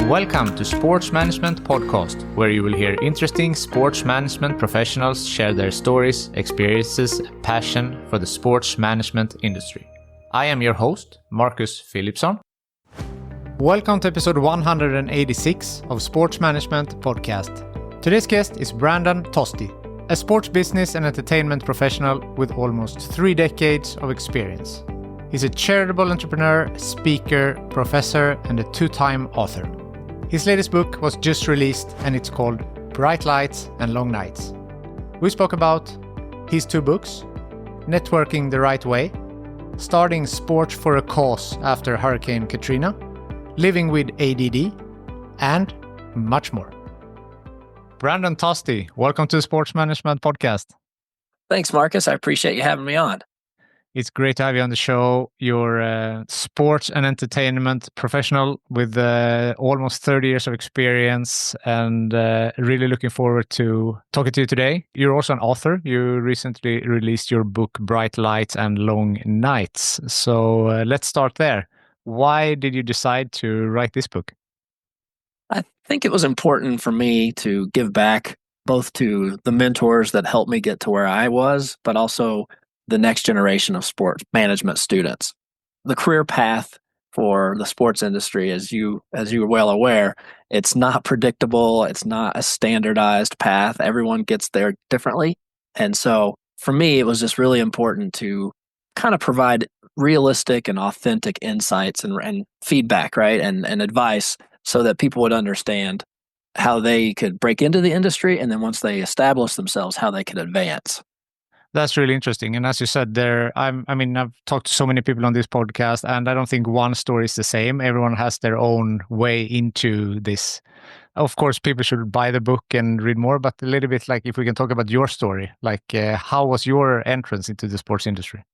Welcome to Sports Management Podcast, where you will hear interesting sports management professionals share their stories, experiences, and passion for the sports management industry. I am your host, Marcus Philipson. Welcome to episode 186 of Sports Management Podcast. Today's guest is Brandon Tosti, a sports business and entertainment professional with almost 3 decades of experience. He's a charitable entrepreneur, speaker, professor, and a 2-time author. His latest book was just released and it's called Bright Lights and Long Nights. We spoke about his 2 books, networking the right way, starting sport for a cause after Hurricane Katrina, living with ADD, and much more. Brandon Tosti, welcome to the Sports Management Podcast. Thanks, Marcus. I appreciate you having me on. It's great to have you on the show. You're a sports and entertainment professional with almost 30 years of experience, and really looking forward to talking to you today. You're also an author. You recently released your book, Bright Lights and Long Nights. So let's start there. Why did you decide to write this book? I think it was important for me to give back both to the mentors that helped me get to where I was, but also the next generation of sports management students. The career path for the sports industry, as you are well aware, it's not predictable. It's not a standardized path. Everyone gets there differently. And so for me, it was just really important to kind of provide realistic and authentic insights and feedback, right? And advice so that people would understand how they could break into the industry. And then once they establish themselves, how they could advance. That's really interesting. And as you said there, I've talked to so many people on this podcast, and I don't think one story is the same. Everyone has their own way into this. Of course, people should buy the book and read more, but a little bit like if we can talk about your story, like how was your entrance into the sports industry?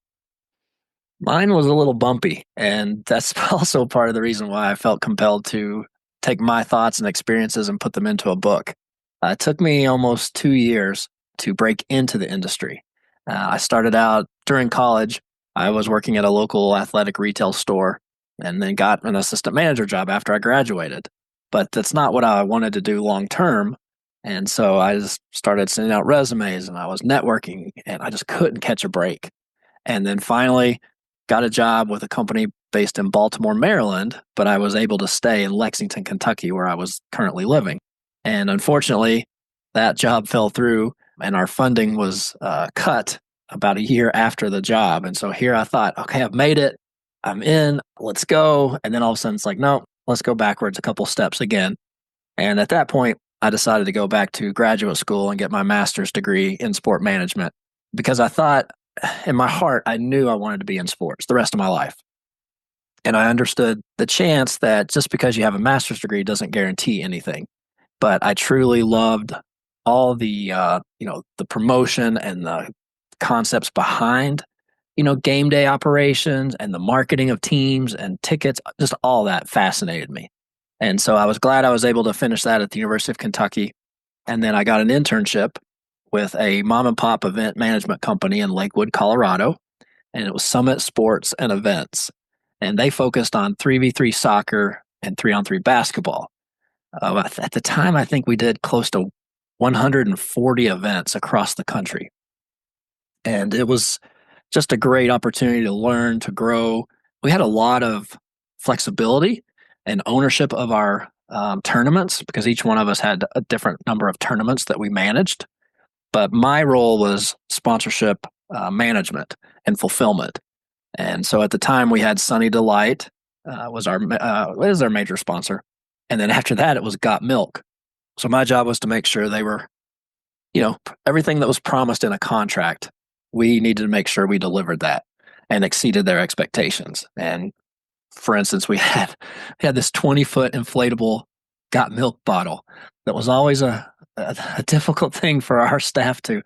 Mine was a little bumpy, and that's also part of the reason why I felt compelled to take my thoughts and experiences and put them into a book. It took me almost 2 years to break into the industry. I started out during college. I was working at a local athletic retail store and then got an assistant manager job after I graduated. But that's not what I wanted to do long term. And so I just started sending out resumes and I was networking and I just couldn't catch a break. And then finally got a job with a company based in Baltimore, Maryland, but I was able to stay in Lexington, Kentucky, where I was currently living. And unfortunately, that job fell through and our funding was cut about a year after the job. And so here I thought, okay, I've made it. I'm in. Let's go. And then all of a sudden it's like, no, let's go backwards a couple steps again. And at that point, I decided to go back to graduate school and get my master's degree in sport management because I thought in my heart, I knew I wanted to be in sports the rest of my life. And I understood the chance that just because you have a master's degree doesn't guarantee anything. But I truly loved all the the promotion and the concepts behind game day operations and the marketing of teams and tickets. Just all that fascinated me, and so I was glad I was able to finish that at the University of Kentucky. And then I got an internship with a mom and pop event management company in Lakewood, Colorado, and it was Summit Sports and Events, and they focused on 3v3 soccer and 3-on-3 basketball. At the time, I think we did close to 140 events across the country. And it was just a great opportunity to learn, to grow. We had a lot of flexibility and ownership of our tournaments because each one of us had a different number of tournaments that we managed. But my role was sponsorship management and fulfillment. And so at the time we had Sunny Delight was our major sponsor. And then after that, it was Got Milk. So my job was to make sure they were, everything that was promised in a contract, we needed to make sure we delivered that and exceeded their expectations. And for instance, we had this 20-foot inflatable Got Milk bottle that was always a difficult thing for our staff to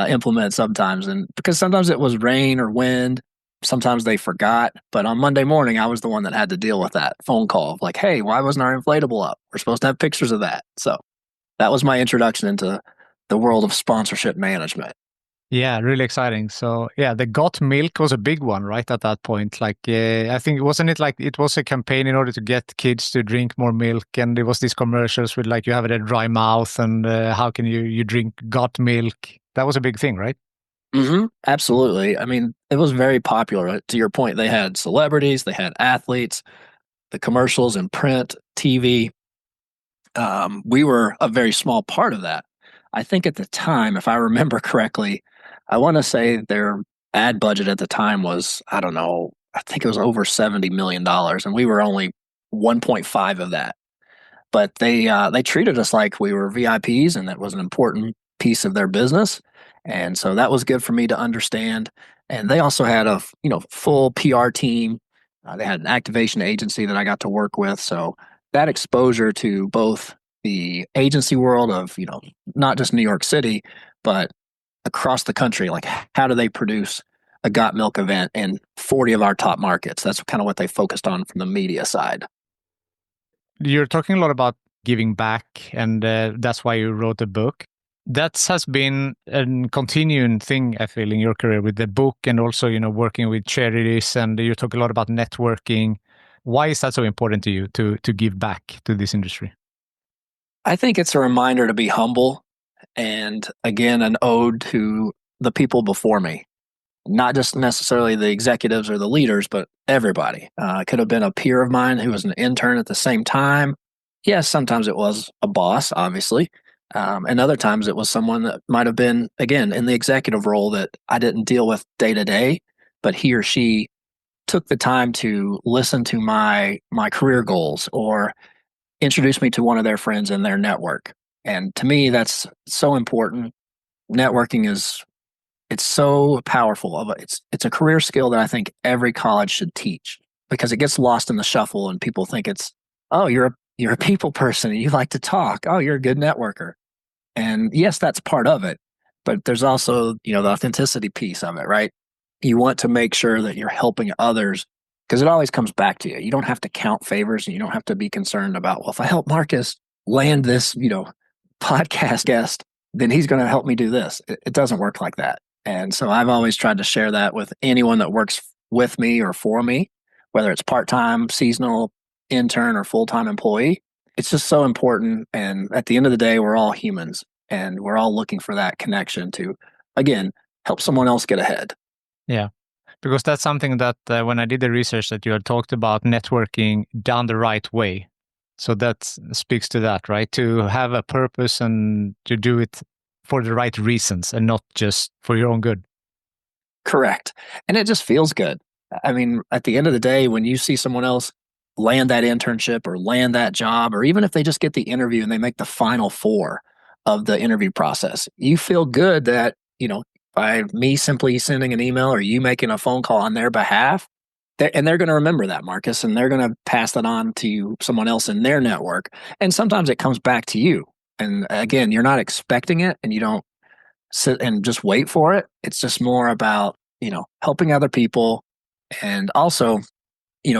implement sometimes. And because sometimes it was rain or wind, sometimes they forgot. But on Monday morning, I was the one that had to deal with that phone call of like, hey, why wasn't our inflatable up? We're supposed to have pictures of that. So that was my introduction into the world of sponsorship management. Yeah, really exciting. So yeah, the Got Milk was a big one, right? At that point, like I think wasn't it like it was a campaign in order to get kids to drink more milk, and there was these commercials with like you have a dry mouth, and how can you drink Got Milk? That was a big thing, right? Absolutely. I mean, it was very popular. To your point, they had celebrities, they had athletes, the commercials in print, TV. We were a very small part of that. I think at the time, if I remember correctly, I want to say their ad budget at the time was, I don't know, I think it was over $70 million, and we were only 1.5 of that. But they treated us like we were VIPs, and that was an important piece of their business. And so that was good for me to understand. And they also had a full PR team. They had an activation agency that I got to work with. So that exposure to both the agency world of not just New York City, but across the country, like how do they produce a Got Milk event in 40 of our top markets? That's kind of what they focused on from the media side. You're talking a lot about giving back, and that's why you wrote the book. That has been a continuing thing, I feel, in your career with the book and also, working with charities. And you talk a lot about networking. Why is that so important to you to give back to this industry? I think it's a reminder to be humble and again, an ode to the people before me, not just necessarily the executives or the leaders, but everybody. It could have been a peer of mine who was an intern at the same time. Yes, sometimes it was a boss, obviously. And other times it was someone that might have been, again, in the executive role that I didn't deal with day to day, but he or she took the time to listen to my career goals or introduce me to one of their friends in their network. And to me, that's so important. Networking is it's so powerful. It's a career skill that I think every college should teach because it gets lost in the shuffle and people think it's, oh, you're a people person and you like to talk. Oh, you're a good networker. And yes, that's part of it, but there's also, the authenticity piece of it, right? You want to make sure that you're helping others because it always comes back to you. You don't have to count favors and you don't have to be concerned about, well, if I help Marcus land this, podcast guest, then he's going to help me do this. It doesn't work like that. And so I've always tried to share that with anyone that works with me or for me, whether it's part-time, seasonal, intern, or full-time employee. It's just so important. And at the end of the day, we're all humans and we're all looking for that connection to, again, help someone else get ahead. Yeah, because that's something that when I did the research that you had talked about networking done the right way. So that speaks to that, right? To have a purpose and to do it for the right reasons and not just for your own good. Correct. And it just feels good. I mean, at the end of the day, when you see someone else land that internship or land that job, or even if they just get the interview and they make the final four of the interview process, you feel good that, by me simply sending an email or you making a phone call on their behalf, they're going to remember that, Marcus, and they're going to pass that on to someone else in their network. And sometimes it comes back to you. And again, you're not expecting it and you don't sit and just wait for it. It's just more about, helping other people and also,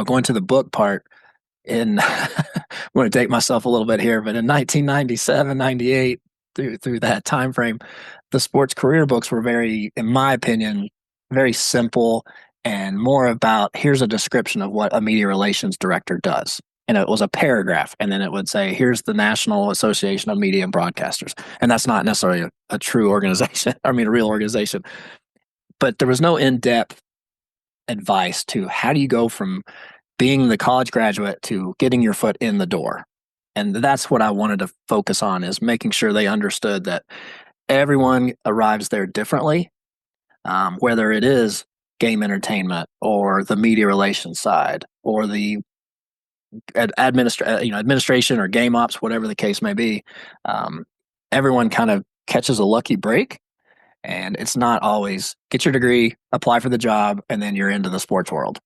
going to the book part in I'm going to date myself a little bit here, but in 1997, 98 through that time frame, the sports career books were very, in my opinion, very simple and more about here's a description of what a media relations director does. And it was a paragraph. And then it would say, here's the National Association of Media and Broadcasters. And that's not necessarily a true organization. I mean, a real organization. But there was no in-depth advice to how do you go from being the college graduate to getting your foot in the door. And that's what I wanted to focus on is making sure they understood that everyone arrives there differently, whether it is game entertainment or the media relations side or the administration or game ops, whatever the case may be. Everyone kind of catches a lucky break. And it's not always get your degree, apply for the job, and then you're into the sports world.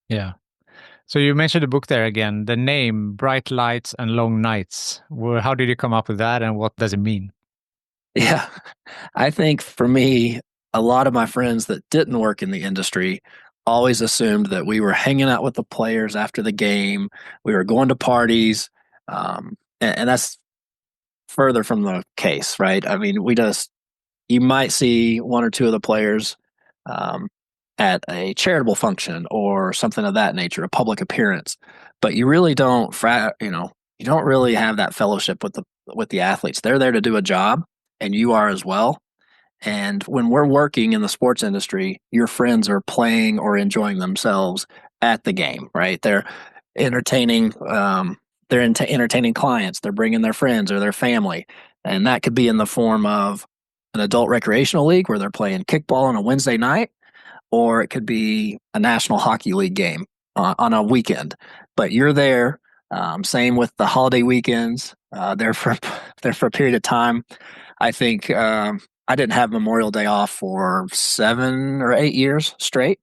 Yeah. So you mentioned the book there again, the name, Bright Lights and Long Nights. How did you come up with that and what does it mean? Yeah. I think for me, a lot of my friends that didn't work in the industry always assumed that we were hanging out with the players after the game. We were going to parties. And that's further from the case, right? I mean, we just you might see one or two of the players um, at a charitable function or something of that nature, a public appearance, but you really don't, you don't really have that fellowship with the athletes. They're there to do a job, and you are as well. And when we're working in the sports industry, your friends are playing or enjoying themselves at the game, right? They're entertaining. Entertaining clients. They're bringing their friends or their family, and that could be in the form of an adult recreational league where they're playing kickball on a Wednesday night, or it could be a National Hockey League game on a weekend. But you're there. Same with the holiday weekends. There for there for a period of time. I think I didn't have Memorial Day off for 7 or 8 years straight.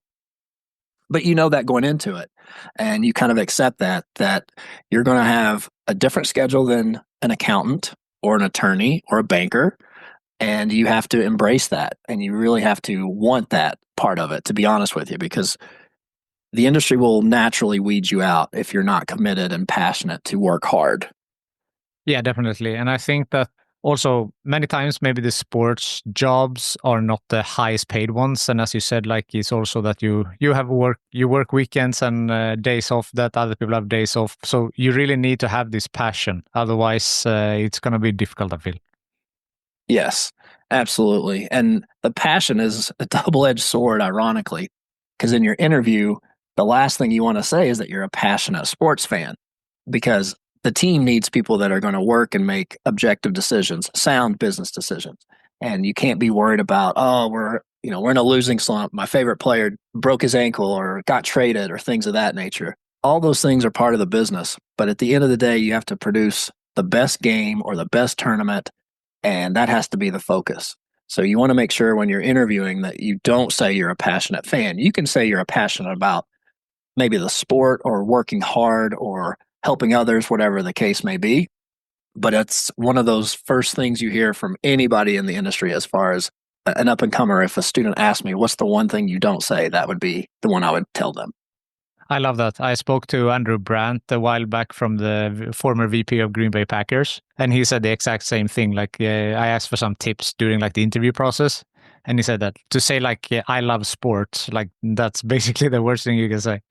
But you know that going into it, and you kind of accept that you're going to have a different schedule than an accountant or an attorney or a banker, and you have to embrace that, and you really have to want that part of it, to be honest with you, because the industry will naturally weed you out if you're not committed and passionate to work hard. Yeah, definitely. And I think that also many times maybe the sports jobs are not the highest paid ones. And as you said, like it's also that you work weekends and days off that other people have days off. So you really need to have this passion. Otherwise, it's going to be difficult, I feel. Yes, absolutely. And the passion is a double-edged sword, ironically, because in your interview, the last thing you want to say is that you're a passionate sports fan, because the team needs people that are going to work and make objective decisions, sound business decisions. And you can't be worried about, oh, we're in a losing slump. My favorite player broke his ankle or got traded or things of that nature. All those things are part of the business. But at the end of the day, you have to produce the best game or the best tournament, and that has to be the focus. So you want to make sure when you're interviewing that you don't say you're a passionate fan. You can say you're passionate about maybe the sport or working hard or helping others, whatever the case may be. But it's one of those first things you hear from anybody in the industry as far as an up and comer. If a student asks me, what's the one thing you don't say? That would be the one I would tell them. I love that. I spoke to Andrew Brandt a while back from the former VP of Green Bay Packers, and he said the exact same thing. Like I asked for some tips during like the interview process, and he said that to say like I love sports, like that's basically the worst thing you can say.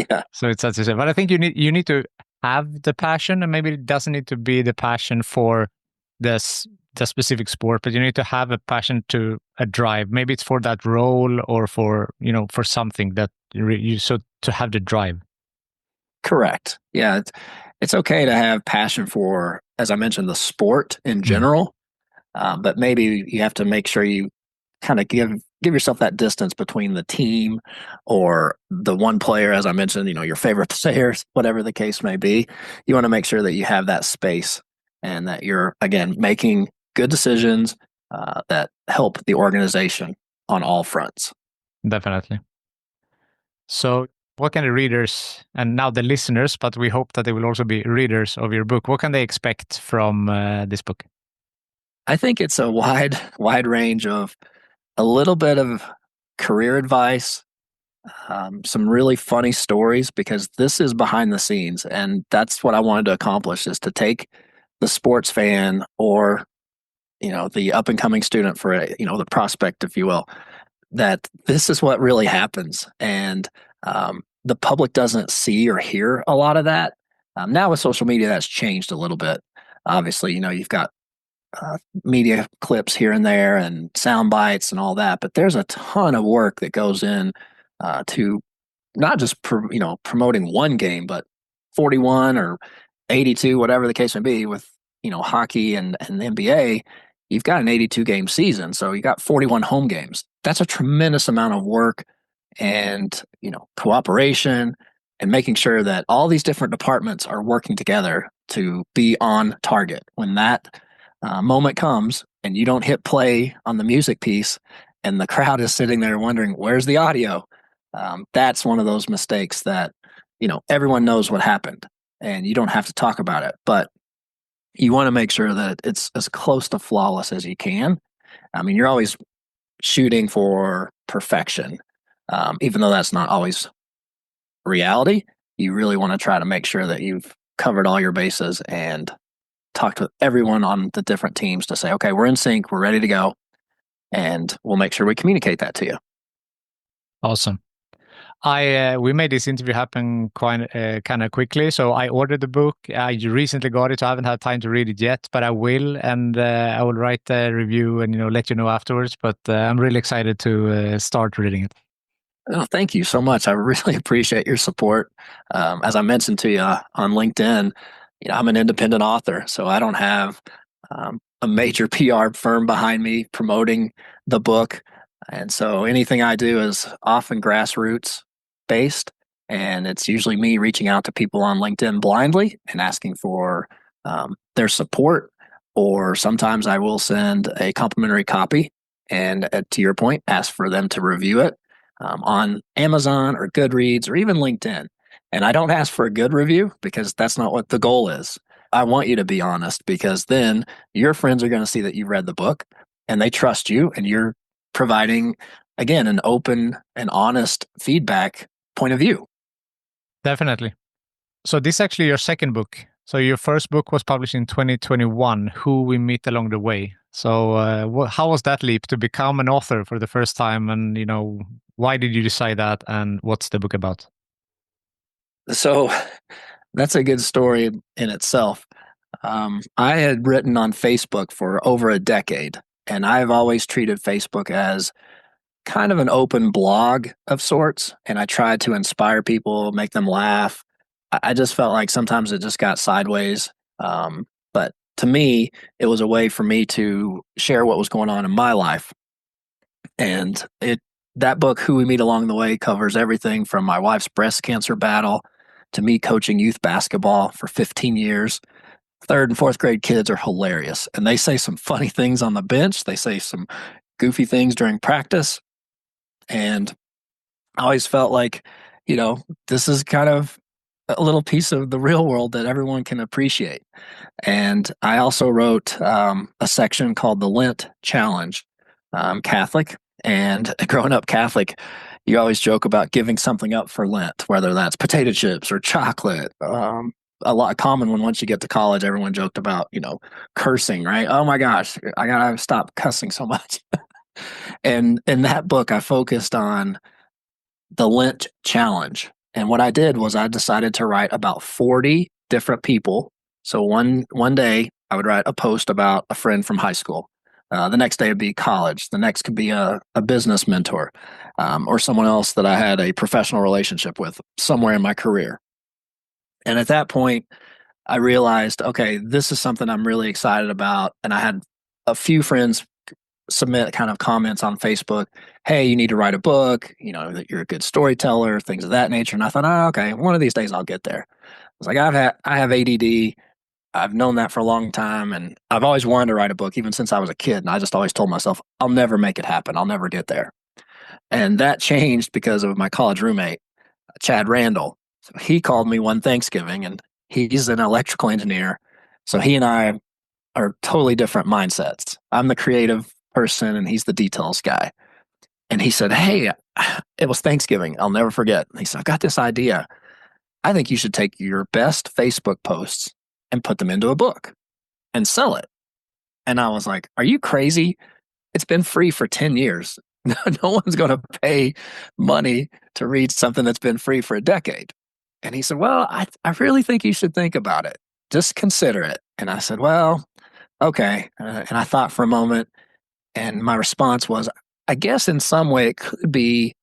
Yeah, So it's sad to say, but I think you need to have the passion, and maybe it doesn't need to be the passion for this the specific sport, but you need to have a passion to a drive. Maybe it's for that role or for for something that you so to have the drive. correct. Yeah, it's okay to have passion for, as I mentioned, the sport in Mm. general. But maybe you have to make sure you kind of give yourself that distance between the team or the one player, as I mentioned, your favorite players, whatever the case may be. You want to make sure that you have that space and that you're, again, making good decisions that help the organization on all fronts. Definitely. So, what can the readers and now the listeners, but we hope that they will also be readers of your book, what can they expect from this book? I think it's a wide range of a little bit of career advice, some really funny stories, because this is behind the scenes, and that's what I wanted to accomplish, is to take the sports fan or the up and coming student, for the prospect, if you will, that this is what really happens, and the public doesn't see or hear a lot of that. Now with social media, that's changed a little bit. Obviously, you've got media clips here and there and sound bites and all that, but there's a ton of work that goes in to not just promoting one game, but 41 or 82, whatever the case may be, with hockey and the NBA. You've got an 82 game season, so you got 41 home games. That's a tremendous amount of work and cooperation, and making sure that all these different departments are working together to be on target when that moment comes and you don't hit play on the music piece and the crowd is sitting there wondering, where's the audio? That's one of those mistakes that everyone knows what happened and you don't have to talk about it, but you want to make sure that it's as close to flawless as you can. I mean, you're always shooting for perfection, even though that's not always reality. You really want to try to make sure that you've covered all your bases and talked with everyone on the different teams to say, okay, we're in sync, we're ready to go. and we'll make sure we communicate that to you. Awesome. We made this interview happen quite kind of quickly, so I ordered the book. I recently got it, so I haven't had time to read it yet, but I will, and I will write a review and let you know afterwards. But I'm really excited to start reading it. Oh, thank you so much. I really appreciate your support. As I mentioned to you on LinkedIn, I'm an independent author, so I don't have a major PR firm behind me promoting the book. And so anything I do is often grassroots based. And it's usually me reaching out to people on LinkedIn blindly and asking for their support. Or sometimes I will send a complimentary copy and, to your point, ask for them to review it on Amazon or Goodreads or even LinkedIn. And I don't ask for a good review because that's not what the goal is. I want you to be honest because then your friends are going to see that you read the book and they trust you and you're providing, again, an open and honest feedback point of view. Definitely. So this is actually your second book. So your first book was published in 2021, Who We Meet Along the Way. So how was that leap to become an author for the first time? And, why did you decide that? And what's the book about? So that's a good story in itself. I had written on Facebook for over a decade, and I've always treated Facebook as kind of an open blog of sorts. And I tried to inspire people, make them laugh. I just felt like sometimes it just got sideways. But to me, it was a way for me to share what was going on in my life. And that book, Who We Meet Along the Way, covers everything from my wife's breast cancer battle to me coaching youth basketball for 15 years. Third and fourth grade kids are hilarious, and they say some funny things on the bench. They say some goofy things during practice. And I always felt like, this is kind of a little piece of the real world that everyone can appreciate. And I also wrote a section called the Lent Challenge. I'm Catholic, and growing up Catholic, you always joke about giving something up for Lent, whether that's potato chips or chocolate. A lot common when once you get to college, everyone joked about, cursing, right? Oh my gosh, I gotta stop cussing so much. And in that book, I focused on the Lent Challenge. And what I did was I decided to write about 40 different people. So one day I would write a post about a friend from high school. The next day would be college. The next could be a business mentor or someone else that I had a professional relationship with somewhere in my career. And at that point, I realized, okay, this is something I'm really excited about. And I had a few friends submit kind of comments on Facebook. Hey, you need to write a book, that you're a good storyteller, things of that nature. And I thought, oh, okay, one of these days I'll get there. I was like, I have ADD. I've known that for a long time. And I've always wanted to write a book, even since I was a kid. And I just always told myself, I'll never make it happen. I'll never get there. And that changed because of my college roommate, Chad Randall. So he called me one Thanksgiving and he's an electrical engineer. So he and I are totally different mindsets. I'm the creative person and he's the details guy. And he said, hey, it was Thanksgiving. I'll never forget. He said, I've got this idea. I think you should take your best Facebook posts and put them into a book and sell it. And I was like, are you crazy? It's been free for 10 years. No one's going to pay money to read something that's been free for a decade. And he said, well, I really think you should think about it. Just consider it. And I said, well, okay. And I thought for a moment, and my response was, I guess in some way it could be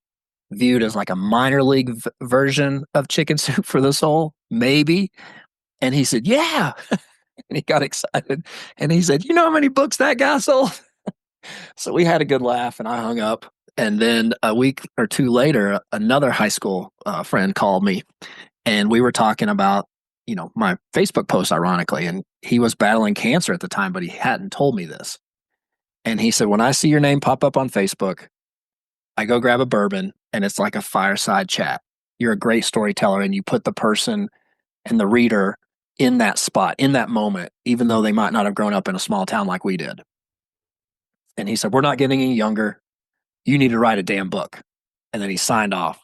viewed as like a minor league version of Chicken Soup for the Soul, maybe. And he said, yeah. And he got excited. And he said, you know how many books that guy sold? So we had a good laugh and I hung up. And then a week or two later, another high school friend called me and we were talking about, my Facebook post, ironically. And he was battling cancer at the time, but he hadn't told me this. And he said, when I see your name pop up on Facebook, I go grab a bourbon and it's like a fireside chat. You're a great storyteller and you put the person and the reader in that spot, in that moment, even though they might not have grown up in a small town like we did. And he said, we're not getting any younger. You need to write a damn book. And then he signed off.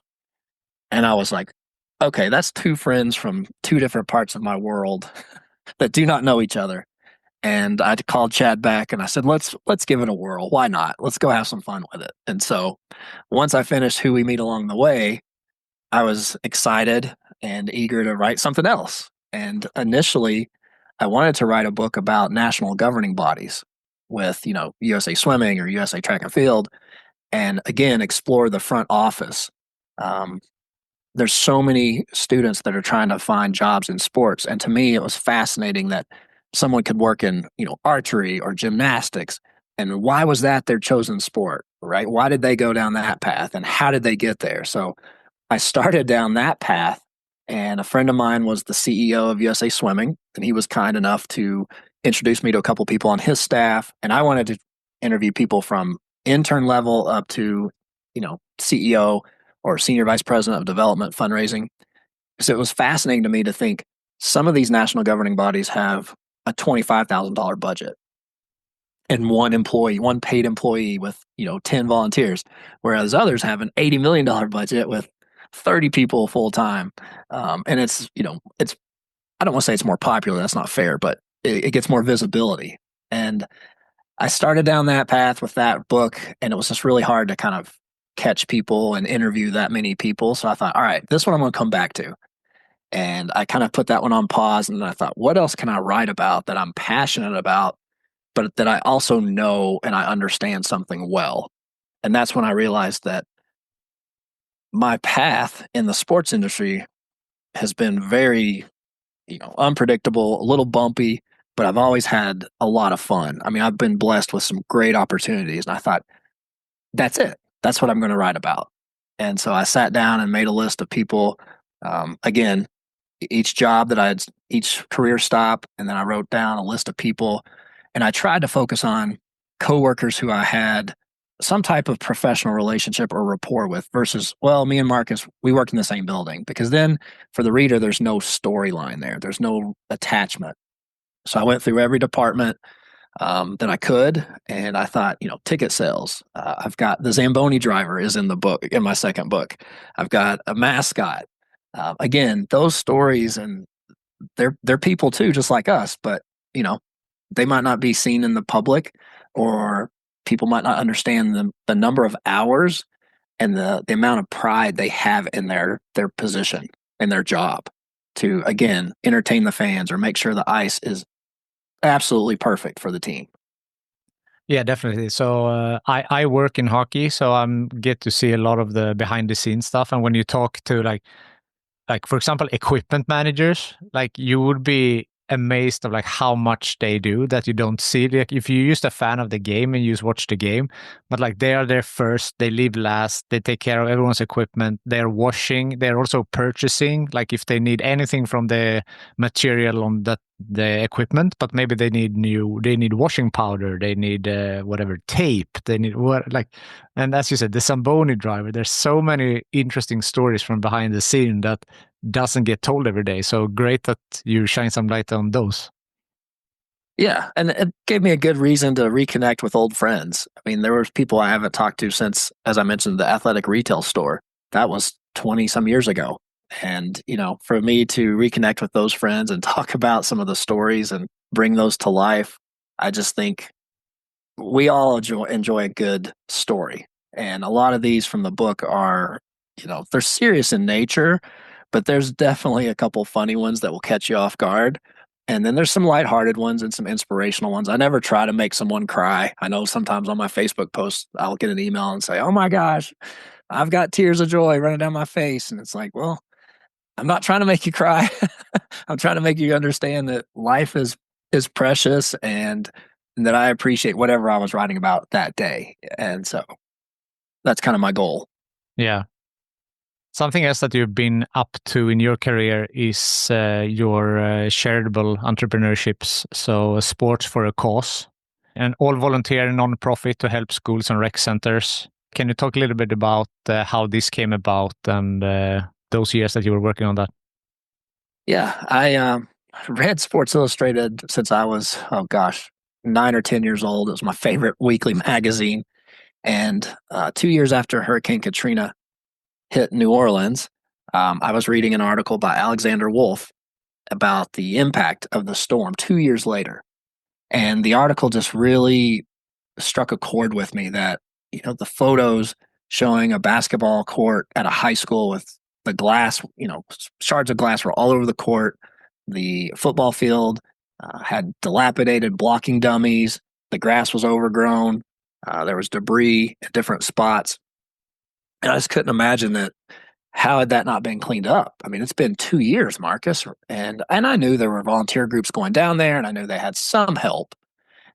And I was like, okay, that's two friends from two different parts of my world that do not know each other. And I called Chad back and I said, let's give it a whirl. Why not? Let's go have some fun with it. And so once I finished Who We Meet Along the Way, I was excited and eager to write something else. And initially, I wanted to write a book about national governing bodies with, USA Swimming or USA Track and Field, and again, explore the front office. Um, there's so many students that are trying to find jobs in sports, and to me, it was fascinating that someone could work in, archery or gymnastics. And why was that their chosen sport, right? Why did they go down that path, and how did they get there? So I started down that path, and a friend of mine was the CEO of USA Swimming, and he was kind enough to introduce me to a couple people on his staff. And I wanted to interview people from intern level up to, CEO or senior vice president of development fundraising. So it was fascinating to me to think some of these national governing bodies have a $25,000 budget and one paid employee with 10 volunteers, whereas others have an $80 million budget with 30 people full time. And it's I don't want to say it's more popular, that's not fair, but it gets more visibility. And I started down that path with that book, and it was just really hard to kind of catch people and interview that many people. So I thought, all right, this one I'm going to come back to. And I kind of put that one on pause, and then I thought, what else can I write about that I'm passionate about, but that I also know and I understand something well? And that's when I realized that my path in the sports industry has been very, unpredictable, a little bumpy, but I've always had a lot of fun. I mean, I've been blessed with some great opportunities, and I thought, that's it. That's what I'm going to write about. And so I sat down and made a list of people. Again, each career stop, and then I wrote down a list of people, and I tried to focus on coworkers who I had some type of professional relationship or rapport with versus, well, me and Marcus, we work in the same building, because then for the reader, there's no storyline there. There's no attachment. So I went through every department that I could, and I thought, ticket sales. I've got the Zamboni driver is in the book, in my second book. I've got a mascot. Again, those stories, and they're people too, just like us, but they might not be seen in the public, or people might not understand the number of hours and the amount of pride they have in their position and their job to, again, entertain the fans or make sure the ice is absolutely perfect for the team. Yeah, definitely. So I work in hockey, so I'm get to see a lot of the behind the scenes stuff. And when you talk to like for example, equipment managers, like you would be amazed of like how much they do that you don't see. Like if you're just a fan of the game and you just watch the game, but like they are there first, they leave last, they take care of everyone's equipment, they're washing, they're also purchasing, like if they need anything from the material on the equipment, but maybe they need washing powder, they need whatever tape, they need what like, and as you said, the Zamboni driver, there's so many interesting stories from behind the scene that doesn't get told every day. So great that you shine some light on those. Yeah, and it gave me a good reason to reconnect with old friends. I mean, there was people I haven't talked to since, as I mentioned, the athletic retail store. That was 20 some years ago. And, for me to reconnect with those friends and talk about some of the stories and bring those to life, I just think we all enjoy a good story. And a lot of these from the book are, they're serious in nature, but there's definitely a couple funny ones that will catch you off guard. And then there's some lighthearted ones and some inspirational ones. I never try to make someone cry. I know sometimes on my Facebook posts, I'll get an email and say, "Oh my gosh, I've got tears of joy running down my face." And it's like, well, I'm not trying to make you cry. I'm trying to make you understand that life is precious, and that I appreciate whatever I was writing about that day. And so that's kind of my goal. Yeah. Something else that you've been up to in your career is your charitable entrepreneurships. So sports for a cause, and all volunteer non-profit to help schools and rec centers. Can you talk a little bit about how this came about and those years that you were working on that? Yeah, I read Sports Illustrated since I was, oh gosh, 9 or 10 years old. It was my favorite weekly magazine. And 2 years after Hurricane Katrina hit New Orleans, I was reading an article by Alexander Wolf about the impact of the storm 2 years later. And the article just really struck a chord with me that, the photos showing a basketball court at a high school with the glass, shards of glass were all over the court. The football field had dilapidated blocking dummies. The grass was overgrown. There was debris at different spots. And I just couldn't imagine that. How had that not been cleaned up? I mean, it's been 2 years, Marcus, and I knew there were volunteer groups going down there, and I knew they had some help.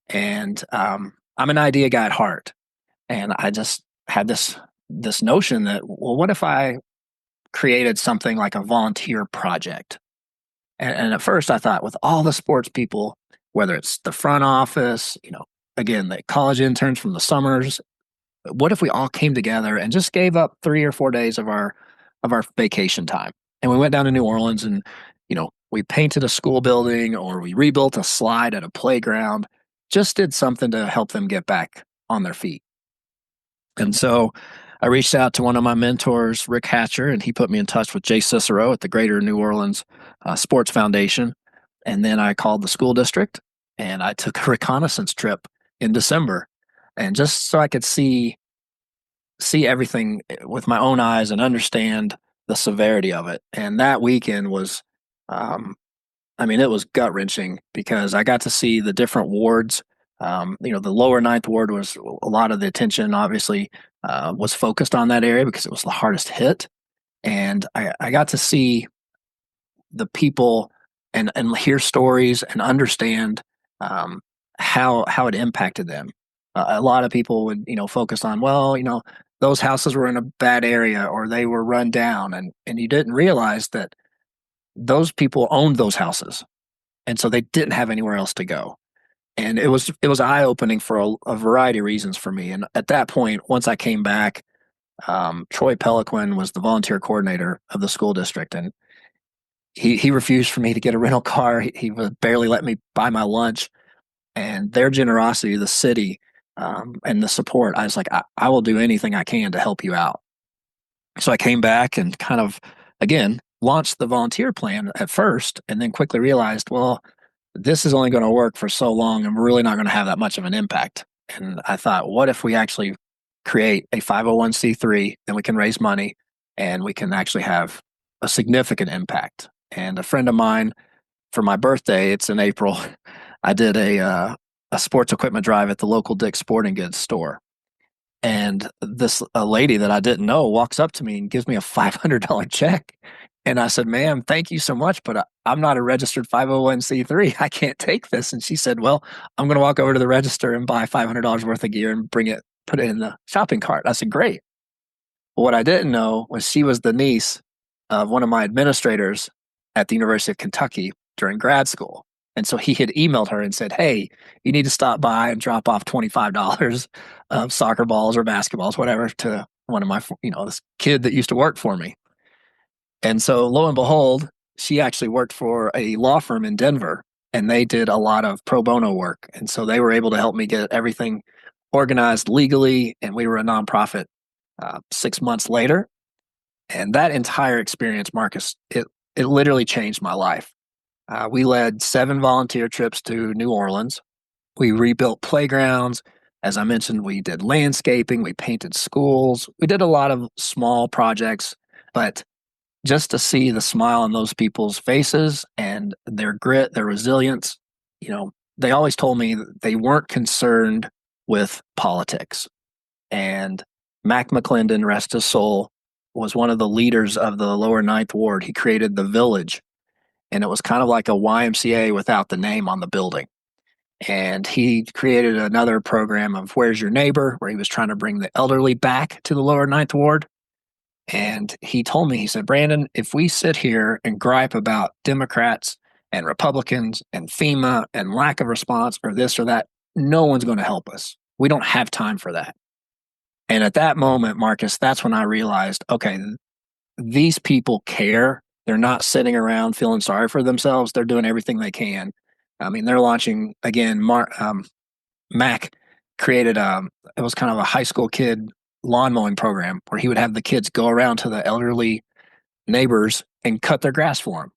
And I'm an idea guy at heart, and I just had this notion that, well, what if I created something like a volunteer project? And at first, I thought, with all the sports people, whether it's the front office, again, the college interns from the summers, what if we all came together and just gave up 3 or 4 days of our vacation time, and we went down to New Orleans, and we painted a school building, or we rebuilt a slide at a playground, just did something to help them get back on their feet. And so I reached out to one of my mentors, Rick Hatcher, and he put me in touch with Jay Cicero at the Greater New Orleans Sports Foundation. And then I called the school district, and I took a reconnaissance trip in December, and just so I could see everything with my own eyes and understand the severity of it. And that weekend was, it was gut wrenching, because I got to see the different wards. The lower ninth ward was a lot of the attention, obviously, was focused on that area because it was the hardest hit. And I got to see the people and hear stories and understand how it impacted them. A lot of people would, focus on, well, those houses were in a bad area, or they were run down, and you didn't realize that those people owned those houses, and so they didn't have anywhere else to go. And it was eye opening for a variety of reasons for me. And at that point, once I came back, Troy Peliquin was the volunteer coordinator of the school district, and he refused for me to get a rental car. He would barely let me buy my lunch. And their generosity, the city, and the support, I was like, I will do anything I can to help you out. So I came back and kind of, again, launched the volunteer plan at first, and then quickly realized, well, this is only going to work for so long, and we're really not going to have that much of an impact. And I thought, what if we actually create a 501c3, then we can raise money, and we can actually have a significant impact. And a friend of mine, for my birthday, it's in April, I did a sports equipment drive at the local Dick's Sporting Goods store. And a lady that I didn't know walks up to me and gives me a $500 check. And I said, ma'am, thank you so much, but I'm not a registered 501c3. I can't take this. And she said, well, I'm going to walk over to the register and buy $500 worth of gear and put it in the shopping cart. I said, great. But what I didn't know was she was the niece of one of my administrators at the University of Kentucky during grad school. And so he had emailed her and said, hey, you need to stop by and drop off $25 of soccer balls or basketballs, whatever, to one of my, this kid that used to work for me. And so lo and behold, she actually worked for a law firm in Denver, and they did a lot of pro bono work. And so they were able to help me get everything organized legally, and we were a nonprofit 6 months later. And that entire experience, Marcus, it literally changed my life. We led 7 volunteer trips to New Orleans. We rebuilt playgrounds. As I mentioned, we did landscaping. We painted schools. We did a lot of small projects, but just to see the smile on those people's faces and their grit, their resilience, they always told me that they weren't concerned with politics. And Mac McClendon, rest his soul, was one of the leaders of the lower ninth ward. He created the Village, and it was kind of like a YMCA without the name on the building. And he created another program of Where's Your Neighbor, where he was trying to bring the elderly back to the lower ninth ward. And he told me, he said, Brandon, if we sit here and gripe about Democrats and Republicans and FEMA and lack of response or this or that, no one's going to help us. We don't have time for that. And at that moment, Marcus, that's when I realized, okay, these people care. They're not sitting around feeling sorry for themselves. They're doing everything they can. I mean, they're launching, again, Mac created, it was kind of a high school kid lawn mowing program where he would have the kids go around to the elderly neighbors and cut their grass for them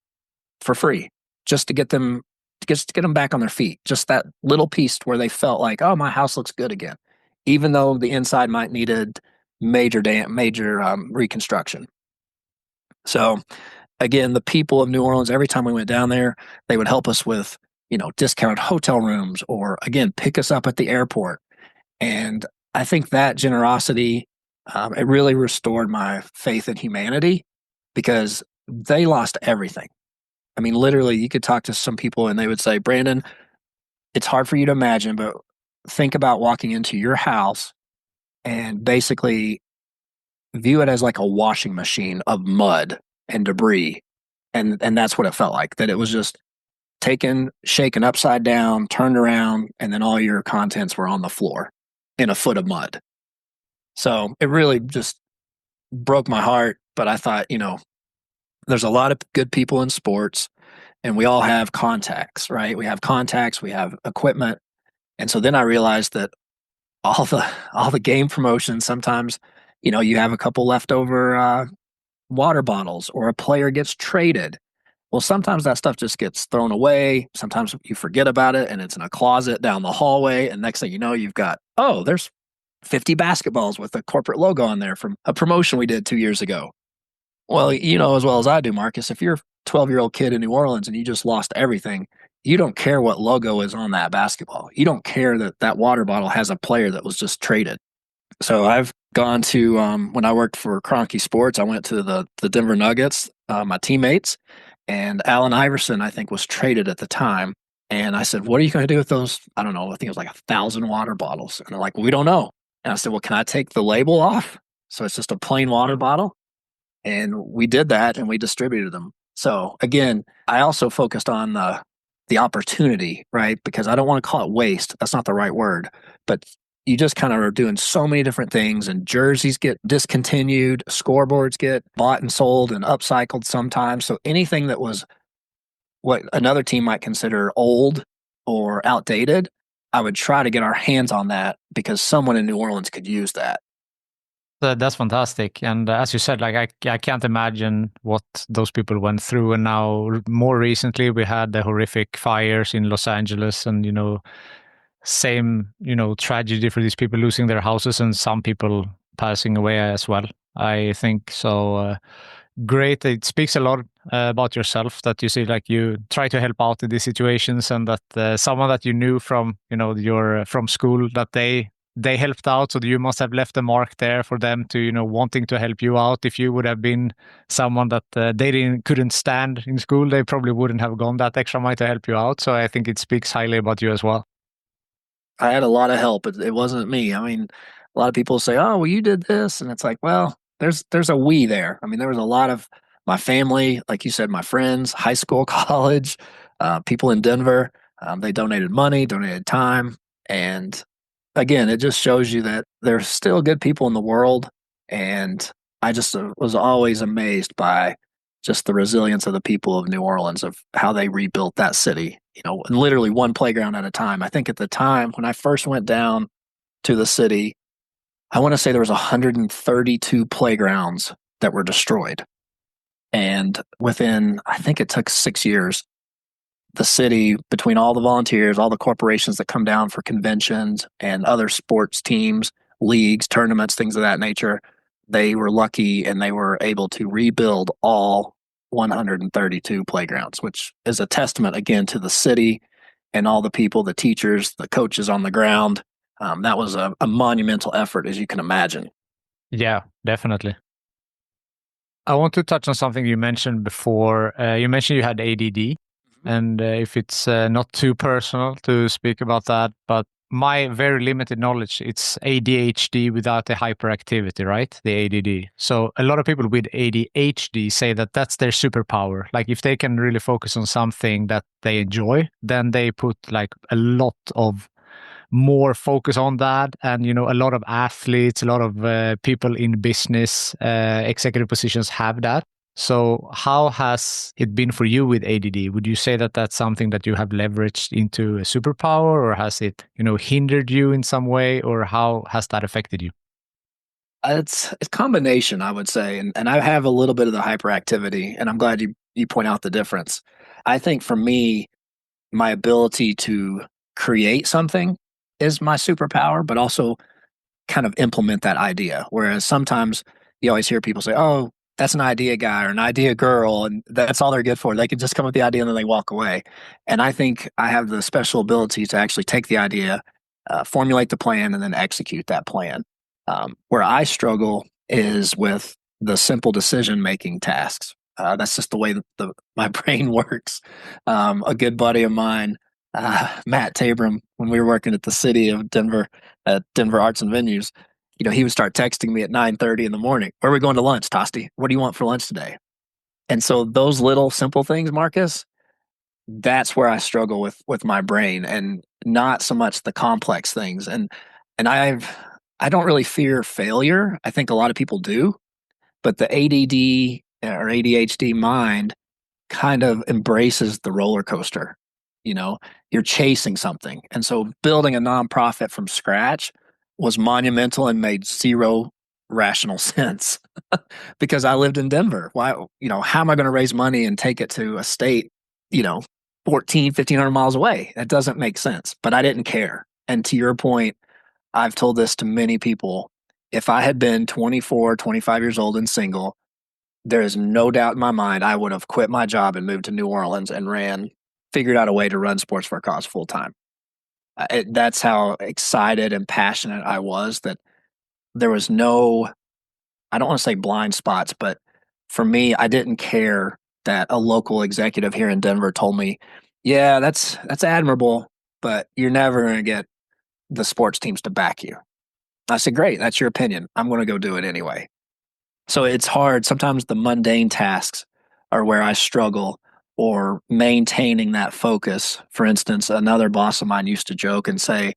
for free, just to get them just to get them back on their feet. Just that little piece where they felt like, oh, my house looks good again, even though the inside might needed major reconstruction. So again, the people of New Orleans, every time we went down there, they would help us with, discounted hotel rooms or again, pick us up at the airport. And I think that generosity, it really restored my faith in humanity because they lost everything. I mean, literally, you could talk to some people and they would say, Brandon, it's hard for you to imagine, but think about walking into your house and basically view it as like a washing machine of mud and debris. And that's what it felt like, that it was just taken, shaken upside down, turned around, and then all your contents were on the floor in a foot of mud. So it really just broke my heart. But I thought, there's a lot of good people in sports and we all have contacts, right? We have contacts, we have equipment. And so then I realized that all the game promotions, sometimes, you have a couple leftover water bottles or a player gets traded. Well, sometimes that stuff just gets thrown away. Sometimes you forget about it and it's in a closet down the hallway. And next thing you know, you've got, oh, there's 50 basketballs with a corporate logo on there from a promotion we did 2 years ago. Well, you know as well as I do, Marcus, if you're a 12-year-old kid in New Orleans and you just lost everything, you don't care what logo is on that basketball. You don't care that that water bottle has a player that was just traded. So I've gone to, when I worked for Kroenke Sports, I went to the Denver Nuggets, my teammates, and Allen Iverson, I think, was traded at the time. And I said, what are you going to do with those? I don't know. I think it was like 1,000 water bottles. And they're like, we don't know. And I said, well, can I take the label off? So it's just a plain water bottle. And we did that and we distributed them. So again, I also focused on the opportunity, right? Because I don't want to call it waste. That's not the right word. But you just kind of are doing so many different things, and jerseys get discontinued, scoreboards get bought and sold and upcycled sometimes. So anything that was what another team might consider old or outdated, I would try to get our hands on that because someone in New Orleans could use that. That's fantastic. And as you said, like I can't imagine what those people went through. And now more recently, we had the horrific fires in Los Angeles and, same, tragedy for these people losing their houses and some people passing away as well. I think so. Great. It speaks a lot about yourself that you see, like you try to help out in these situations, and that someone that you knew from, your from school, that they helped out. So you must have left a mark there for them to, wanting to help you out. If you would have been someone that they couldn't stand in school, they probably wouldn't have gone that extra mile to help you out. So I think it speaks highly about you as well. I had a lot of help. It wasn't me. I mean, a lot of people say, "Oh, well, you did this," and it's like, well, there's a we there. I mean, there was a lot of my family, like you said, my friends, high school, college, people in Denver. They donated money, donated time, and again, it just shows you that there's still good people in the world. And I just was always amazed by just the resilience of the people of New Orleans, of how they rebuilt that city, literally one playground at a time. I think at the time when I first went down to the city, I want to say there was 132 playgrounds that were destroyed. And within, I think it took 6 years, the city, between all the volunteers, all the corporations that come down for conventions and other sports teams, leagues, tournaments, things of that nature, they were lucky and they were able to rebuild all 132 playgrounds, which is a testament again to the city and all the people, the teachers, the coaches on the ground. That was a monumental effort, as you can imagine. Yeah, definitely. I want to touch on something you mentioned before. You mentioned you had ADD. And if it's not too personal to speak about that, but my very limited knowledge, it's ADHD without the hyperactivity, right? The ADD. So a lot of people with ADHD say that that's their superpower. Like if they can really focus on something that they enjoy, then they put like a lot of more focus on that. And, a lot of athletes, a lot of people in business, executive positions have that. So how has it been for you with ADD? Would you say that that's something that you have leveraged into a superpower, or has it, hindered you in some way, or how has that affected you? It's a combination, I would say. And I have a little bit of the hyperactivity, and I'm glad you point out the difference. I think for me, my ability to create something is my superpower, but also kind of implement that idea. Whereas sometimes you always hear people say, "Oh, that's an idea guy or an idea girl," and that's all they're good for. They can just come with the idea and then they walk away. And I think I have the special ability to actually take the idea, formulate the plan, and then execute that plan. Where I struggle is with the simple decision making tasks. That's just the way that my brain works. A good buddy of mine, Matt Tabram, when we were working at the city of Denver, at Denver Arts and Venues, he would start texting me at 9:30 in the morning. Where are we going to lunch, Tosti? What do you want for lunch today? And so those little simple things, Marcus, that's where I struggle with my brain, and not so much the complex things. And I don't really fear failure. I think a lot of people do, but the ADD or ADHD mind kind of embraces the roller coaster. You're chasing something. And so building a nonprofit from scratch was monumental and made zero rational sense because I lived in Denver. Why, how am I going to raise money and take it to a state, you know, 1,500 miles away? That doesn't make sense, but I didn't care. And to your point, I've told this to many people. If I had been 24, 25 years old and single, there is no doubt in my mind I would have quit my job and moved to New Orleans and figured out a way to run sports for a cause full time. That's how excited and passionate I was, that there was no, I don't want to say blind spots, but for me, I didn't care that a local executive here in Denver told me, yeah, that's admirable, but you're never going to get the sports teams to back you. I said, great, that's your opinion. I'm going to go do it anyway. So it's hard. Sometimes the mundane tasks are where I struggle, or maintaining that focus. For instance, another boss of mine used to joke and say,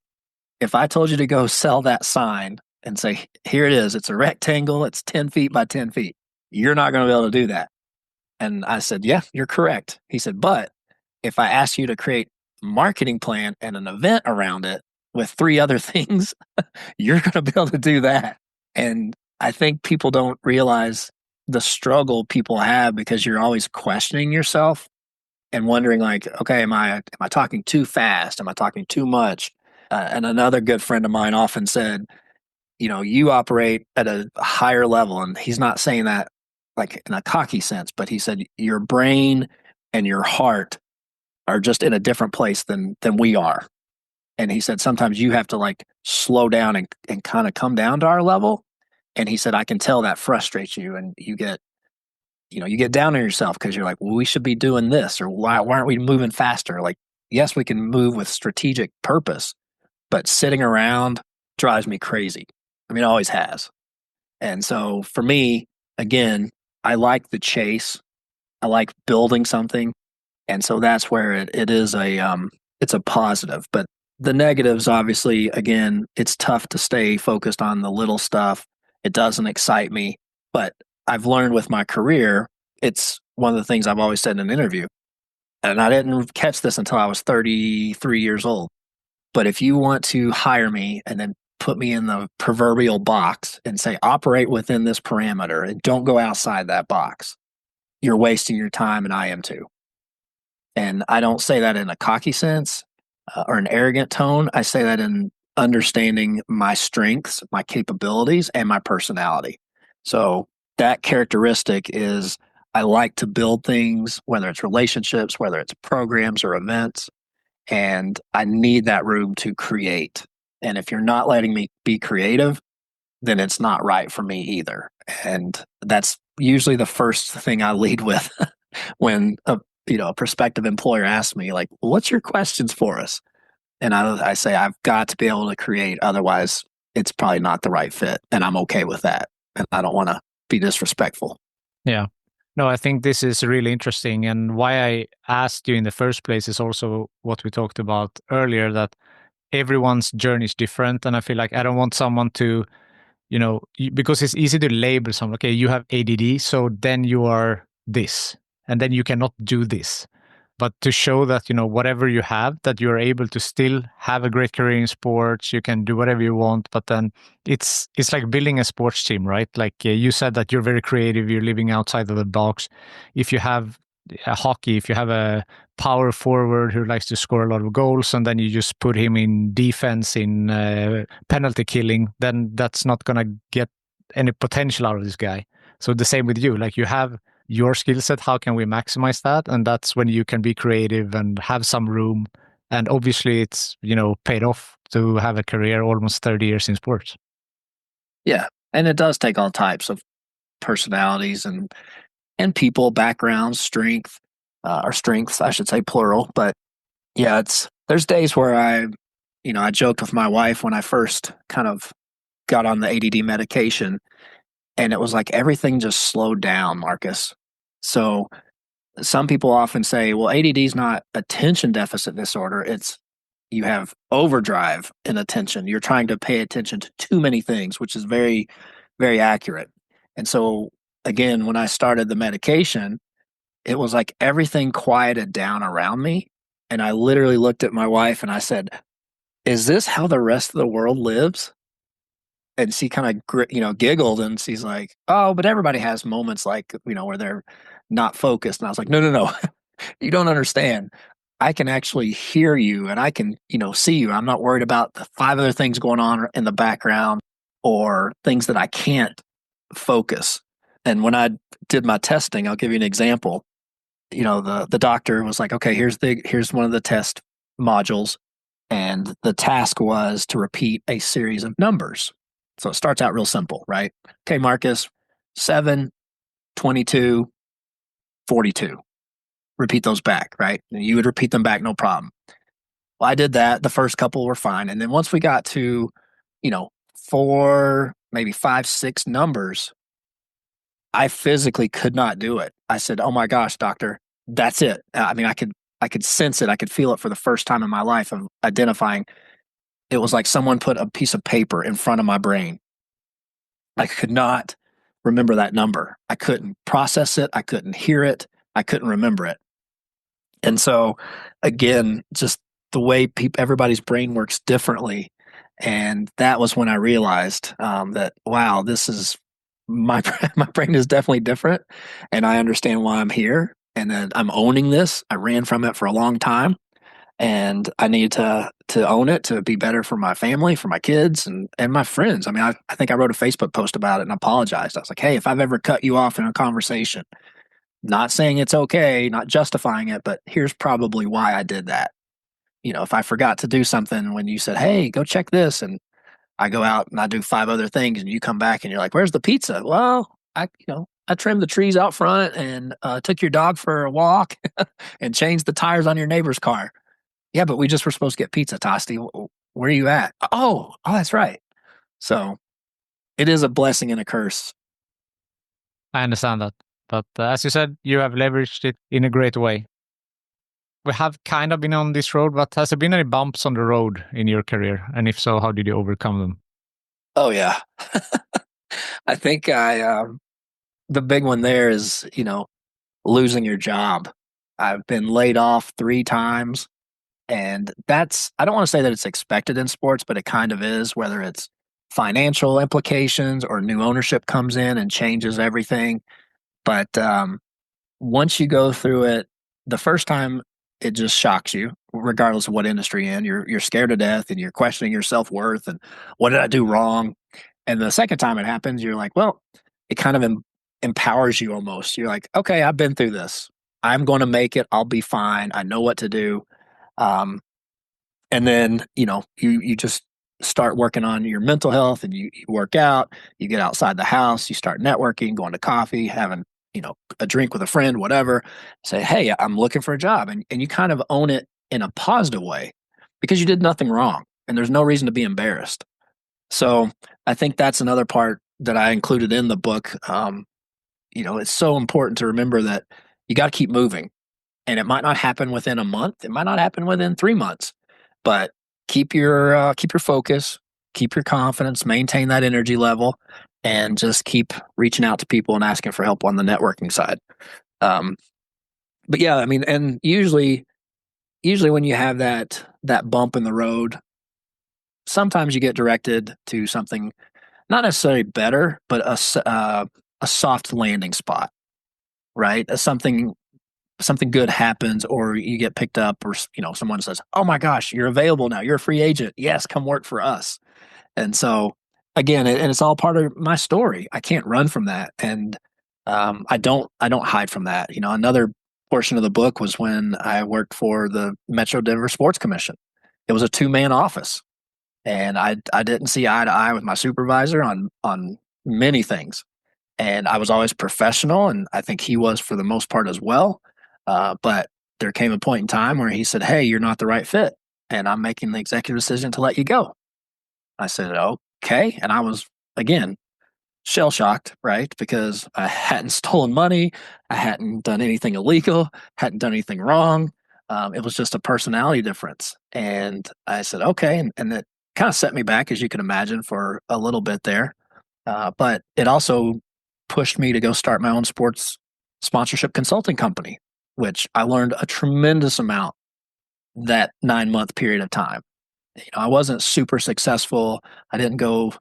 if I told you to go sell that sign and say, here it is, it's a rectangle, it's 10 feet by 10 feet, you're not going to be able to do that. And I said, yeah, you're correct. He said, but if I ask you to create a marketing plan and an event around it with 3 other things, you're going to be able to do that. And I think people don't realize the struggle people have, because you're always questioning yourself and wondering, like, okay, am I talking too fast? Am I talking too much? And another good friend of mine often said, you operate at a higher level. And he's not saying that like in a cocky sense, but he said your brain and your heart are just in a different place than we are. And he said sometimes you have to like slow down and kind of come down to our level. And he said, I can tell that frustrates you, and you get down on yourself because you're like, well, we should be doing this, or why aren't we moving faster? Like, yes, we can move with strategic purpose, but sitting around drives me crazy. I mean, it always has. And so for me, again, I like the chase. I like building something. And so that's where it is it's a positive. But the negatives, obviously, again, it's tough to stay focused on the little stuff. It doesn't excite me. But I've learned with my career, it's one of the things I've always said in an interview. And I didn't catch this until I was 33 years old. But if you want to hire me and then put me in the proverbial box and say, operate within this parameter and don't go outside that box, you're wasting your time, and I am too. And I don't say that in a cocky sense or an arrogant tone. I say that in understanding my strengths, my capabilities, and my personality. So that characteristic is, I like to build things, whether it's relationships, whether it's programs or events, and I need that room to create. And if you're not letting me be creative, then it's not right for me either. And that's usually the first thing I lead with when a prospective employer asks me, like, what's your questions for us? And I say, I've got to be able to create. Otherwise, it's probably not the right fit. And I'm okay with that. And I don't want to be disrespectful. Yeah. No, I think this is really interesting. And why I asked you in the first place is also what we talked about earlier, that everyone's journey is different. And I feel like I don't want someone to, because it's easy to label someone, okay, you have ADD, so then you are this, and then you cannot do this. But to show that, whatever you have, that you're able to still have a great career in sports, you can do whatever you want. But then it's like building a sports team, right? Like you said that you're very creative, you're living outside of the box. If you have hockey, if you have a power forward who likes to score a lot of goals and then you just put him in defense in penalty killing, then that's not going to get any potential out of this guy. So the same with you, like you have your skill set, how can we maximize that? And that's when you can be creative and have some room. And obviously it's, paid off to have a career almost 30 years in sports. Yeah. And it does take all types of personalities and people, backgrounds, or strengths, I should say, plural. But yeah, there's days where I joked with my wife when I first kind of got on the ADD medication, and it was like everything just slowed down, Marcus. So some people often say, well, ADD is not attention deficit disorder. It's you have overdrive in attention. You're trying to pay attention to too many things, which is very, very accurate. And so, again, when I started the medication, it was like everything quieted down around me. And I literally looked at my wife and I said, is this how the rest of the world lives? And she kind of, giggled and she's like, oh, but everybody has moments like, where they're not focused. And I was like, no, no, no, you don't understand. I can actually hear you and I can, see you. I'm not worried about the 5 other things going on in the background or things that I can't focus. And when I did my testing, I'll give you an example. The doctor was like, okay, here's one of the test modules. And the task was to repeat a series of numbers. So it starts out real simple, right? Okay, Marcus, 7, 22, 42. Repeat those back, right? And you would repeat them back, no problem. Well, I did that. The first couple were fine. And then once we got to, 4, maybe 5, 6 numbers, I physically could not do it. I said, oh my gosh, doctor, that's it. I mean, I could sense it. I could feel it for the first time in my life of identifying. It was like someone put a piece of paper in front of my brain. I could not remember that number. I couldn't process it. I couldn't hear it. I couldn't remember it. And so, again, just the way everybody's brain works differently. And that was when I realized that, wow, this is my brain is definitely different. And I understand why I'm here. And then I'm owning this. I ran from it for a long time. And I need to own it to be better for my family, for my kids, and my friends. I mean, I think I wrote a Facebook post about it and apologized. I was like, hey, if I've ever cut you off in a conversation, not saying it's okay, not justifying it, but here's probably why I did that. If I forgot to do something when you said, hey, go check this, and I go out and I do 5 other things, and you come back and you're like, where's the pizza? Well, I trimmed the trees out front and took your dog for a walk and changed the tires on your neighbor's car. Yeah, but we just were supposed to get pizza, Tosti. Where are you at? Oh, that's right. So it is a blessing and a curse. I understand that. But as you said, you have leveraged it in a great way. We have kind of been on this road, but has there been any bumps on the road in your career? And if so, how did you overcome them? Oh, yeah. I think the big one there is, losing your job. I've been laid off 3 times. And I don't want to say that it's expected in sports, but it kind of is, whether it's financial implications or new ownership comes in and changes everything. But once you go through it, the first time it just shocks you, regardless of what industry you're in. You're scared to death and you're questioning your self-worth and what did I do wrong? And the second time it happens, you're like, well, it kind of empowers you almost. You're like, okay, I've been through this. I'm going to make it. I'll be fine. I know what to do. And then, you just start working on your mental health and you work out, you get outside the house, you start networking, going to coffee, having, a drink with a friend, whatever, say, hey, I'm looking for a job. And you kind of own it in a positive way because you did nothing wrong and there's no reason to be embarrassed. So I think that's another part that I included in the book. It's so important to remember that you got to keep moving. And it might not happen within a month. It might not happen within 3 months, but keep your focus, keep your confidence, maintain that energy level, and just keep reaching out to people and asking for help on the networking side. But yeah, I mean, and usually when you have that bump in the road, sometimes you get directed to something not necessarily better, but a soft landing spot, right? Something something good happens, or you get picked up, or someone says, "Oh my gosh, you're available now. You're a free agent. Yes, come work for us." And so again, and it's all part of my story. I can't run from that, and I don't hide from that. Another portion of the book was when I worked for the Metro Denver Sports Commission. It was a two-man office, and I didn't see eye to eye with my supervisor on many things, and I was always professional, and I think he was for the most part as well. But there came a point in time where he said, "Hey, you're not the right fit, and I'm making the executive decision to let you go." I said, "Okay," and I was again shell shocked, right? Because I hadn't stolen money, I hadn't done anything illegal, hadn't done anything wrong. It was just a personality difference, and I said, "Okay," and it kind of set me back, as you can imagine, for a little bit there. But it also pushed me to go start my own sports sponsorship consulting company, which I learned a tremendous amount that 9-month period of time. I wasn't super successful. I didn't go,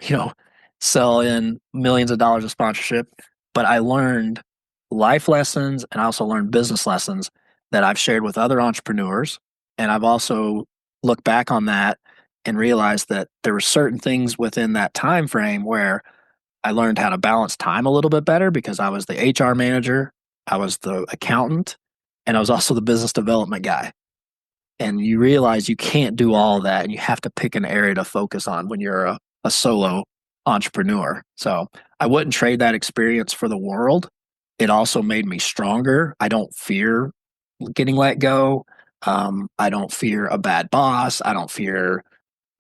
sell in millions of dollars of sponsorship, but I learned life lessons, and I also learned business lessons that I've shared with other entrepreneurs. And I've also looked back on that and realized that there were certain things within that time frame where I learned how to balance time a little bit better, because I was the HR manager, I was the accountant, and I was also the business development guy. And you realize you can't do all that, and you have to pick an area to focus on when you're a solo entrepreneur. So I wouldn't trade that experience for the world. It also made me stronger. I don't fear getting let go. I don't fear a bad boss. I don't fear,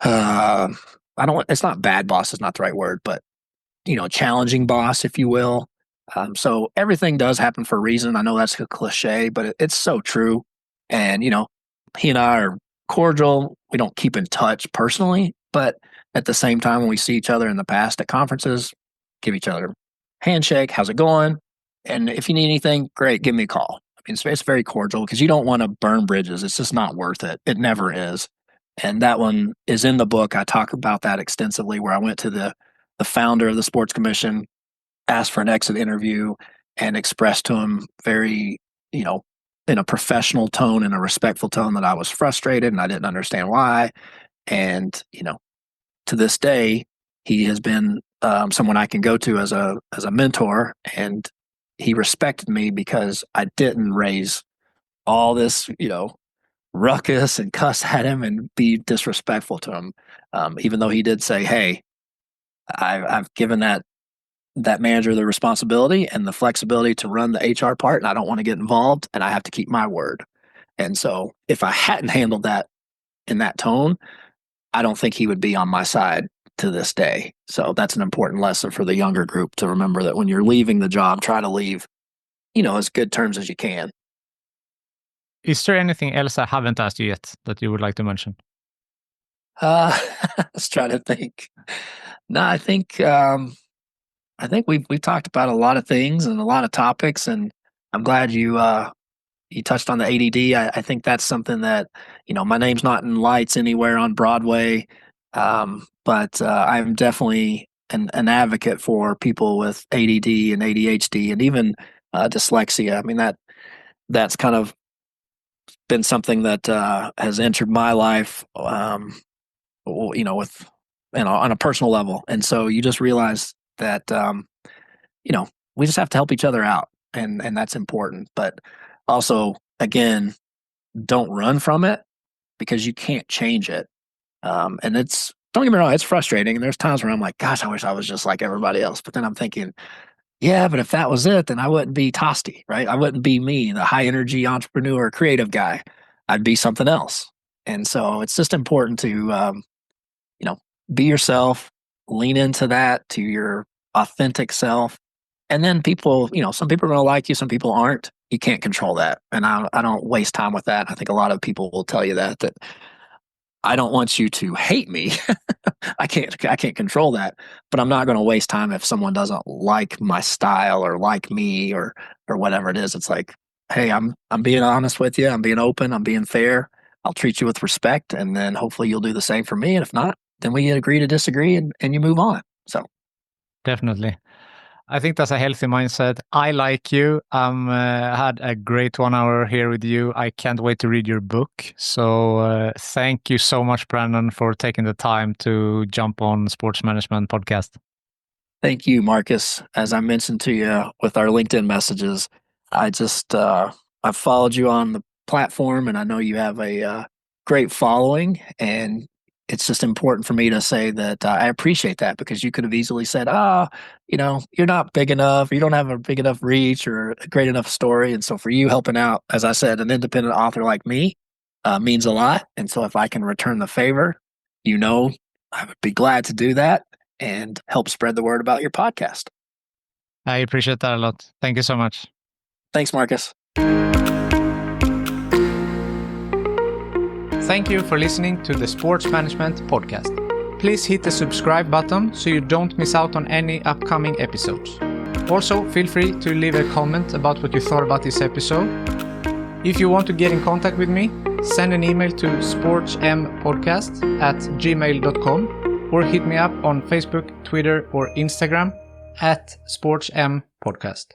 I don't, it's not bad boss is not the right word, but challenging boss, if you will. So everything does happen for a reason. I know that's a cliche, but it's so true. And, he and I are cordial. We don't keep in touch personally, but at the same time, when we see each other in the past at conferences, give each other a handshake. How's it going? And if you need anything, great, give me a call. I mean, it's very cordial, because you don't want to burn bridges. It's just not worth it. It never is. And that one is in the book. I talk about that extensively, where I went to the founder of the sports commission, asked for an exit interview, and expressed to him very, in a professional tone and a respectful tone, that I was frustrated and I didn't understand why. And, to this day, he has been someone I can go to as a mentor, and he respected me because I didn't raise all this, ruckus and cuss at him and be disrespectful to him. Even though he did say, "Hey, I've given that manager the responsibility and the flexibility to run the HR part, and I don't want to get involved, and I have to keep my word." And so if I hadn't handled that in that tone, I don't think he would be on my side to this day. So that's an important lesson for the younger group, to remember that when you're leaving the job, try to leave, as good terms as you can. Is there anything else I haven't asked you yet that you would like to mention? Let's try to think. No, I think we've talked about a lot of things and a lot of topics, and I'm glad you touched on the ADD. I think that's something that, my name's not in lights anywhere on Broadway, but I'm definitely an advocate for people with ADD and ADHD, and even dyslexia. I mean, that's kind of been something that has entered my life, with on a personal level, and so you just realize that we just have to help each other out, and that's important. But also, again, don't run from it, because you can't change it. And don't get me wrong, it's frustrating. And there's times where I'm like, gosh, I wish I was just like everybody else. But then I'm thinking, yeah, but if that was it, then I wouldn't be Tosti, right? I wouldn't be me, the high energy entrepreneur, creative guy. I'd be something else. And so it's just important to, be yourself, lean into that, to your authentic self. And then people, some people are going to like you, some people aren't. You can't control that. And I don't waste time with that. I think a lot of people will tell you that I don't want you to hate me. I can't control that, but I'm not going to waste time if someone doesn't like my style or like me or whatever it is. It's like, hey, I'm being honest with you. I'm being open. I'm being fair. I'll treat you with respect, and then hopefully you'll do the same for me. And if not, then we agree to disagree, and you move on. So Definitely. I think that's a healthy mindset. I like you. Had a great 1 hour here with you. I can't wait to read your book. So thank you so much, Brandon, for taking the time to jump on Sports Management Podcast. Thank you, Marcus. As I mentioned to you with our LinkedIn messages, I've followed you on the platform, and I know you have a great following, and it's just important for me to say that I appreciate that, because you could have easily said, you're not big enough, you don't have a big enough reach or a great enough story. And so for you helping out, as I said, an independent author like me means a lot. And so if I can return the favor, I would be glad to do that and help spread the word about your podcast. I appreciate that a lot. Thank you so much. Thanks, Marcus. Thank you for listening to the Sports Management Podcast. Please hit the subscribe button so you don't miss out on any upcoming episodes. Also, feel free to leave a comment about what you thought about this episode. If you want to get in contact with me, send an email to sportsmpodcast@gmail.com or hit me up on Facebook, Twitter, or Instagram @sportsmpodcast.